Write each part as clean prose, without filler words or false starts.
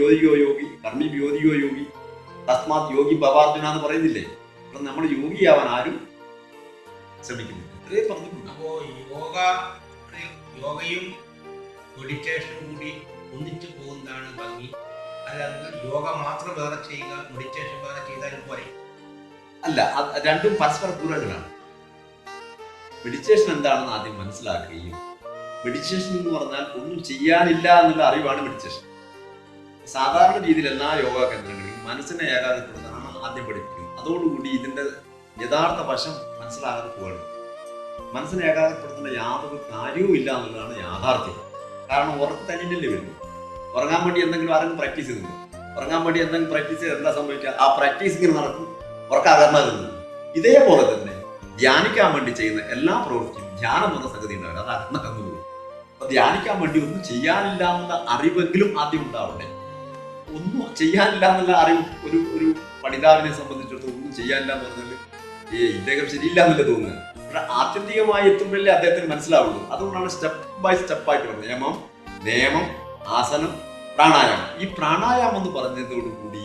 ജ്യോതികോ യോഗി, കർമ്മി ജ്യോതികോ യോഗി, തസ്മാത് യോഗി ഭവാർജുന എന്ന് പറയുന്നില്ലേ? അപ്പം നമ്മൾ യോഗിയാവാൻ ആരും ശ്രമിക്കുന്നില്ല. ഇത്രേ പറഞ്ഞിട്ടുണ്ട്. അപ്പോ യോഗയും മെഡിറ്റേഷനും കൂടി ഒന്നിച്ചു പോകുന്നതാണ് ഭംഗി. അല്ലാതെ യോഗ മാത്രം വേറെ ചെയ്യുക, മെഡിറ്റേഷൻ വേറെ ചെയ്താലും പോരെ? അല്ല, രണ്ടും പരസ്പര പൂരകങ്ങളാണ്. മെഡിറ്റേഷൻ എന്താണെന്ന് ആദ്യം മനസ്സിലാക്കുകയും, മെഡിറ്റേഷൻ എന്ന് പറഞ്ഞാൽ ഒന്നും ചെയ്യാനില്ല എന്നുള്ള അറിവാണ് മെഡിറ്റേഷൻ. സാധാരണ രീതിയിൽ എല്ലാ യോഗ കേന്ദ്രങ്ങളിലും മനസ്സിനെ ഏകാഗ്രപ്പെടുത്താനാണ് ആദ്യം പഠിപ്പിക്കുന്നത്. അതോടുകൂടി ഇതിന്റെ യഥാർത്ഥ വശം മനസ്സിലാകാതെ പോവുകയാണ്. മനസ്സിനെ ഏകാഗ്രപ്പെടുത്തേണ്ട യാതൊരു കാര്യവും ഇല്ല എന്നുള്ളതാണ് യാഥാർത്ഥ്യം. കാരണം ഉറക്കം തന്നെയല്ലേ വരുന്നു. ഉറങ്ങാൻ വേണ്ടി എന്തെങ്കിലും ആരെങ്കിലും പ്രാക്ടീസ് ചെയ്തിരുന്നു? ഉറങ്ങാൻ വേണ്ടി എന്തെങ്കിലും പ്രാക്ടീസ് ചെയ്ത് എന്താ സംഭവിക്കുക? ആ പ്രാക്ടീസ് ഇങ്ങനെ നടക്കും, ഉറക്കാകർന്നാകുന്നു. ഇതേപോലെ തന്നെ ധ്യാനിക്കാൻ വേണ്ടി ചെയ്യുന്ന എല്ലാ പ്രവൃത്തിയും ധ്യാനം എന്ന സംഗതി ഉണ്ടാവില്ല, അത് അകന്നു പോകും. അപ്പൊ ധ്യാനിക്കാൻ വേണ്ടി ഒന്നും ചെയ്യാനില്ല എന്നുള്ള അറിവെങ്കിലും ആദ്യം ഉണ്ടാവട്ടെ. ഒന്നും ചെയ്യാനില്ല എന്നുള്ള അറിവ് ഒരു പഠിതാവിനെ സംബന്ധിച്ചിടത്തോളം ഒന്നും ചെയ്യാനില്ല എന്ന് പറഞ്ഞാൽ ഇദ്ദേഹം ശരിയില്ല എന്നല്ലേ തോന്നുന്നത്. പക്ഷെ ആത്യന്തികമായി എത്തുമ്പോഴല്ലേ അദ്ദേഹത്തിന് മനസ്സിലാവുള്ളൂ. അതുകൊണ്ടാണ് സ്റ്റെപ്പ് ബൈ സ്റ്റെപ്പായിട്ട് പറയുന്നത്. നിയമം, ആസനം, പ്രാണായാമം. ഈ പ്രാണായാമം എന്ന് പറഞ്ഞതോടുകൂടി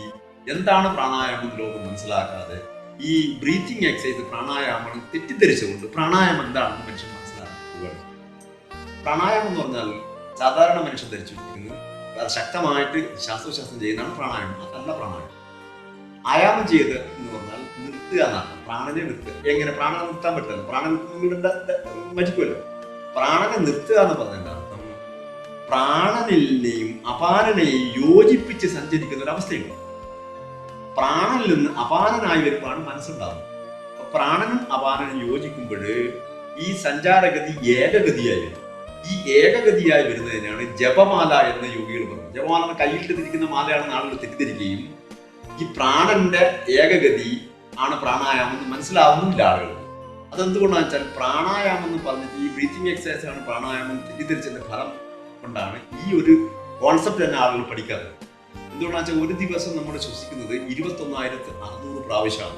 എന്താണ് പ്രാണായാമം എന്ന് ലോകം മനസ്സിലാക്കാതെ ഈ ബ്രീത്തിങ് എക്സസൈസ് പ്രാണായാമം തെറ്റിദ്ധരിച്ചുകൊണ്ട് പ്രാണായാമം എന്താണെന്ന് മനുഷ്യൻ മനസ്സിലാക്കുകയാണ്. പ്രാണായാമം എന്ന് പറഞ്ഞാൽ സാധാരണ മനുഷ്യൻ ധരിച്ചിരിക്കുന്നത് ശക്തമായിട്ട് ശ്വാസോച്ഛ്വാസം ചെയ്യുന്നതാണ് പ്രാണായാമം. അതല്ല പ്രാണായാമം. ആയാമം ചെയ്ത് എന്ന് പറഞ്ഞാൽ നിർത്തുക എന്നാണ്. പ്രാണനെ നിർത്തുക. എങ്ങനെ പ്രാണനെ നിർത്താൻ പറ്റില്ല? പ്രാണൻ മരിക്കുമല്ലോ. പ്രാണനെ നിർത്തുക എന്ന് പറഞ്ഞതിന്റെ അർത്ഥം പ്രാണനിലെയും അപാനനെയും യോജിപ്പിച്ച് സഞ്ചരിക്കുന്ന ഒരു അവസ്ഥയുണ്ട്. പ്രാണനിൽ നിന്ന് അപാനനായി വരുമ്പോഴാണ് മനസ്സുണ്ടാകുന്നത്. അപ്പൊ പ്രാണനും അപാനനും യോജിക്കുമ്പോൾ ഈ സഞ്ചാരഗതി ഏകഗതിയായി വരും. ഈ ഏകഗതിയായി വരുന്നതിനാണ് ജപമാല എന്ന് യോഗികൾ പറയുന്നത്. ജപമാല കയ്യിലിട്ടിരിക്കുന്ന മാലയാണെന്ന് ആളുകൾ തെറ്റിദ്ധരിക്കുകയും ഈ പ്രാണന്റെ ഏകഗതി ആണ് പ്രാണായാമം എന്ന് മനസ്സിലാവുന്നില്ല ആളുകൾ. അതെന്തുകൊണ്ടാണെന്ന് വെച്ചാൽ പ്രാണായാമം എന്ന് പറഞ്ഞിട്ട് ഈ ബ്രീത്തിങ് എക്സസൈസ് ആണ് പ്രാണായാമം തെറ്റിദ്ധരിച്ചതിന്റെ ഫലം കൊണ്ടാണ് ഈ ഒരു കോൺസെപ്റ്റ് തന്നെ ആളുകൾ പഠിക്കാറ്. എന്തുകൊണ്ടാണെന്ന് വെച്ചാൽ ഒരു ദിവസം നമ്മൾ ശ്വസിക്കുന്നത് 21,600 പ്രാവശ്യമാണ്.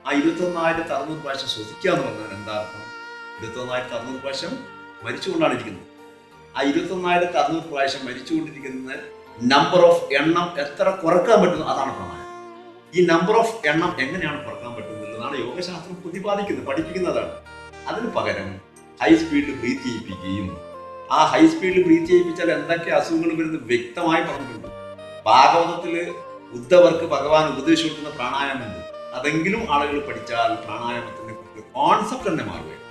ആ 21,600 പ്രാവശ്യം ശ്വസിക്കുക എന്ന് പറഞ്ഞാൽ എന്താ അർത്ഥം? 21,600 പ്രാവശ്യം മരിച്ചുകൊണ്ടാണ് ഇരിക്കുന്നത്. ആ 21,600 പ്രാവശ്യം മരിച്ചുകൊണ്ടിരിക്കുന്ന നമ്പർ ഓഫ് എണ്ണം എത്ര കുറക്കാൻ പറ്റുന്നു അതാണ് പ്രാണായാമം. ഈ നമ്പർ ഓഫ് എണ്ണം എങ്ങനെയാണ് കുറക്കാൻ പറ്റുന്നതാണ് യോഗശാസ്ത്രം പ്രതിപാദിക്കുന്നത്, പഠിപ്പിക്കുന്നതാണ്. അതിന് പകരം ഹൈ സ്പീഡിൽ ബ്രീത്ത് ചെയ്യിപ്പിക്കുകയും ആ ഹൈ സ്പീഡിൽ ബ്രീത്ത് ചെയ്യിപ്പിച്ചാൽ എന്തൊക്കെ അസുഖങ്ങൾ വരുന്നത് വ്യക്തമായി പറഞ്ഞിട്ടുണ്ട്. ഭാഗവതത്തില് ഉദ്ധവർക്ക് ഭഗവാൻ ഉപദേശിച്ചു കൊടുക്കുന്ന പ്രാണായാമമുണ്ട്. അതെങ്കിലും ആളുകൾ പഠിച്ചാൽ പ്രാണായാമത്തിന്റെ കോൺസെപ്റ്റ് തന്നെ മാറുകയാണ്.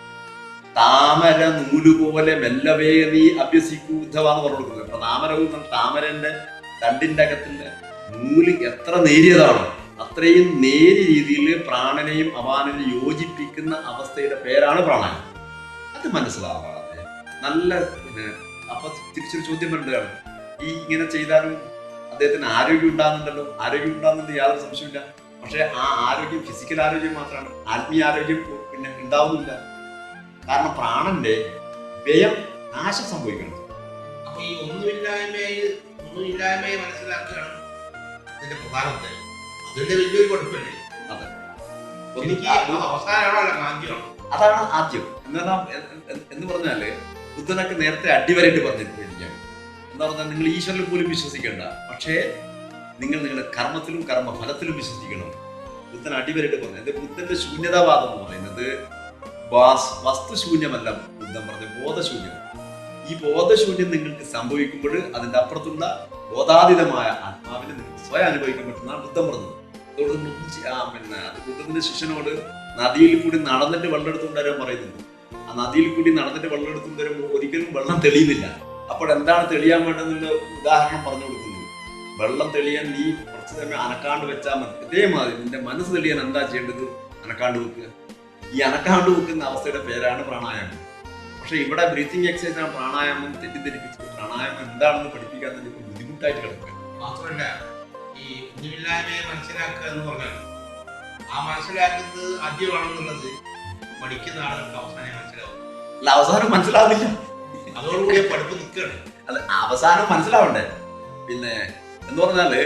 താമര നൂലുപോലെ മെല്ലവേ നീ അഭ്യസിക്കൂ ഉദ്ധവ എന്ന് പറഞ്ഞു കൊടുക്കുന്നത്. അപ്പൊ താമരന്റെ തണ്ടിന്റെ അകത്തിന്റെ നൂല് എത്ര നേരിയതാണോ അത്രയും നേരിയ രീതിയിൽ പ്രാണനെയും അപാനനെയും യോജിപ്പിക്കുന്ന അവസ്ഥയുടെ പേരാണ് പ്രാണായാമം. അത് മനസ്സിലാവാതെ നല്ല അപ്പൊ തിരിച്ചൊരു ചോദ്യം വരുന്നതാണ്, ഈ ഇങ്ങനെ ചെയ്താലും അദ്ദേഹത്തിന് ആരോഗ്യം ഉണ്ടാകുന്നുണ്ടല്ലോ. ആരോഗ്യം ഉണ്ടാകുന്നുണ്ട്, യാതൊരു സംശയമില്ല. പക്ഷെ ആ ആരോഗ്യം ഫിസിക്കൽ ആരോഗ്യം മാത്രമാണ്, ആത്മീയ ആരോഗ്യം പിന്നെ ഉണ്ടാവുന്നില്ല. കാരണം പ്രാണന്റെ വ്യയം നാശം സംഭവിക്കണം. അപ്പൊ ഈ ഒന്നുമില്ലായ്മയെ മനസ്സിലാക്കുകയാണ് ഇതിന്റെ പ്രധാനത്തെ. അതിന്റെ വലിയൊരു കുഴപ്പമില്ലേ? അതെ, അവസാനമാണോ ആദ്യമാണോ? അതാണ് ആദ്യം. എന്ന് പറഞ്ഞാല് ബുദ്ധനൊക്കെ നേരത്തെ അടിവരായിട്ട് പറഞ്ഞിരിക്കുകയാണ്. എന്താ പറഞ്ഞാൽ നിങ്ങൾ ഈശ്വരനിൽ പോലും വിശ്വസിക്കേണ്ട, പക്ഷേ നിങ്ങൾ നിങ്ങളുടെ കർമ്മത്തിലും കർമ്മഫലത്തിലും വിശ്വസിക്കണം. ബുദ്ധൻ അടിവരായിട്ട് പറഞ്ഞത്. ബുദ്ധന്റെ ശൂന്യതാവാദം എന്ന് പറയുന്നത് വസ്തുശൂന്യമല്ല, ബുദ്ധൻ പറഞ്ഞ ബോധശൂന്യം. ഈ ബോധശൂന്യം നിങ്ങൾക്ക് സംഭവിക്കുമ്പോൾ അതിന്റെ അപ്പുറത്തുള്ള ബോധാതീതമായ ആത്മാവിനെ നിങ്ങൾക്ക് സ്വയം അനുഭവിക്കാൻ പറ്റുന്നതാണ് ബുദ്ധൻ പറഞ്ഞത്. അതുകൊണ്ട് പിന്നെ ബുദ്ധന്റെ ശിഷ്യനോട് നദിയിൽ കൂടി നടന്നിട്ട് വെള്ളം എടുത്തുകൊണ്ട് വരാൻ പറയുന്നുണ്ട്. ആ നദിയിൽ കൂടി നടന്നിട്ട് വെള്ളം എടുത്തുകൊണ്ട് വരുമ്പോൾ ഒരിക്കലും വെള്ളം തെളിയുന്നില്ല. അപ്പോൾ എന്താണ് തെളിയാൻ വേണ്ടതെന്നുള്ള ഉദാഹരണം പറഞ്ഞു കൊടുക്കുന്നത്. വെള്ളം തെളിയാൻ നീ കുറച്ച് സമയം അനക്കാണ്ട് വെച്ചാൽ മതി. ഇതേമാതിരി നിന്റെ മനസ്സ് തെളിയാൻ എന്താ ചെയ്യേണ്ടത്? അനക്കാണ്ട് വെക്കുക. ഈ അനക്കാണ്ട് വെക്കുന്ന അവസ്ഥയുടെ പേരാണ് പ്രാണായാമം. പക്ഷെ ഇവിടെ ബ്രീത്തിങ് എക്സസൈസ് ആണ് പ്രാണായാമം തെറ്റിദ്ധരിപ്പിച്ചത്. പ്രാണായാമം എന്താണെന്ന് പഠിപ്പിക്കാൻ തന്നെ ബുദ്ധിമുട്ടായിട്ട് കിടക്കുക. മാത്രമല്ല ഈ ഒന്നുമില്ലായ്മയെ മനസ്സിലാക്കുക എന്ന് പറഞ്ഞാൽ ആ മനസ്സിലാക്കുന്നത് ആദ്യമാണെന്നുള്ളത് പഠിക്കുന്ന ആളുകൾക്ക് അവസാനം മനസ്സിലാവും. അല്ല, അവസാനം മനസ്സിലാവുന്നില്ല. അതോടുകൂടി പഠിപ്പ് നിൽക്കുകയാണ്. അത് അവസാനം മനസ്സിലാവണ്ടേ? പിന്നെ എന്ന് പറഞ്ഞാല്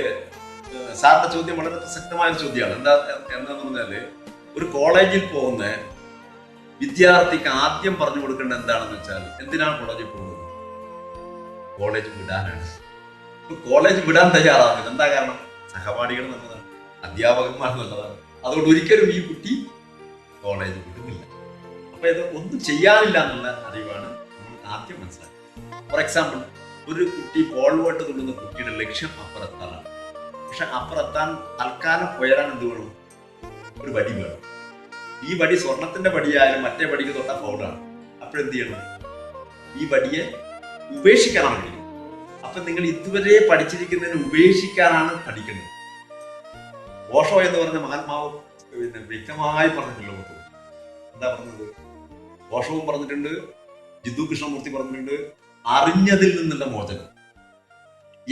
സാറിന്റെ ചോദ്യം വളരെ പ്രസക്തമായ ചോദ്യമാണ്. എന്താന്ന് പറഞ്ഞാല് ഒരു കോളേജിൽ പോകുന്ന വിദ്യാർത്ഥിക്ക് ആദ്യം പറഞ്ഞു കൊടുക്കേണ്ടത് എന്താണെന്ന് വെച്ചാൽ, എന്തിനാണ് കോളേജിൽ പോകുന്നത്? കോളേജ് വിടാനാണ്. ഇപ്പൊ കോളേജ് വിടാൻ തയ്യാറാവുന്നില്ല. എന്താ കാരണം? സഹപാഠികൾ നല്ലതാണ്, അധ്യാപകന്മാർ നല്ലതാണ്, അതുകൊണ്ട് ഒരിക്കലും ഈ കുട്ടി കോളേജ് വിടുന്നില്ല. അപ്പൊ ഇത് ഒന്നും ചെയ്യാനില്ല എന്നുള്ള അറിവാണ് നമ്മൾ ആദ്യം മനസ്സിലാക്കുന്നത്. ഫോർ എക്സാമ്പിൾ, ഒരു കുട്ടി പോൾവോട്ട് തുള്ളുന്ന കുട്ടിയുടെ ലക്ഷ്യം അപ്പുറത്താലാണ്. പക്ഷെ അപ്പുറത്താൻ തൽക്കാലം ഉയരാൻ എന്ത് വേണം? ഒരു വടി വേണം. ഈ വടി സ്വർണത്തിന്റെ വടിയായാലും മറ്റേ വടിക്ക് തൊട്ട പൗഡാണ്. അപ്പോഴെന്ത് ചെയ്യണം? ഈ വടിയെ ഉപേക്ഷിക്കാനാണ് പഠിക്കുന്നത്. അപ്പൊ നിങ്ങൾ ഇതുവരെ പഠിച്ചിരിക്കുന്നതിന് ഉപേക്ഷിക്കാനാണ് പഠിക്കുന്നത്. ഓഷോ എന്ന് പറഞ്ഞ മഹാത്മാവ് വ്യക്തമായി പറഞ്ഞിട്ടുള്ള എന്താ പറഞ്ഞത്? ഓഷവും പറഞ്ഞിട്ടുണ്ട്, ജിദ്ദു കൃഷ്ണമൂർത്തി പറഞ്ഞിട്ടുണ്ട്, അറിഞ്ഞതിൽ നിന്നുള്ള മോചനം.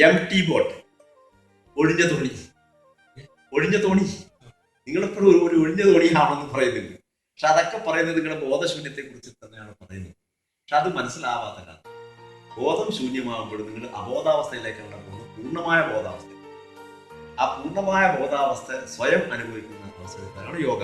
എം ടി ബോട്ട്, ഒഴിഞ്ഞ തോണി. ഒഴിഞ്ഞ തോണി നിങ്ങളെപ്പോഴും ഒരു ഒഴിഞ്ഞ തോണിയാണെന്ന് പറയുന്നുണ്ട്. പക്ഷെ അതൊക്കെ പറയുന്നത് നിങ്ങളുടെ ബോധശൂന്യത്തെ കുറിച്ച് തന്നെയാണ് പറയുന്നത്. പക്ഷെ അത് മനസ്സിലാവാത്ത കാരണം ബോധം ശൂന്യമാകുമ്പോൾ നിങ്ങൾ അബോധാവസ്ഥയിലേക്കാണ് പോകുന്നത്. പൂർണ്ണമായ ബോധാവസ്ഥ. ആ പൂർണ്ണമായ ബോധാവസ്ഥ സ്വയം അനുഭവിക്കുന്ന അവസരത്തിലാണ് യോഗ.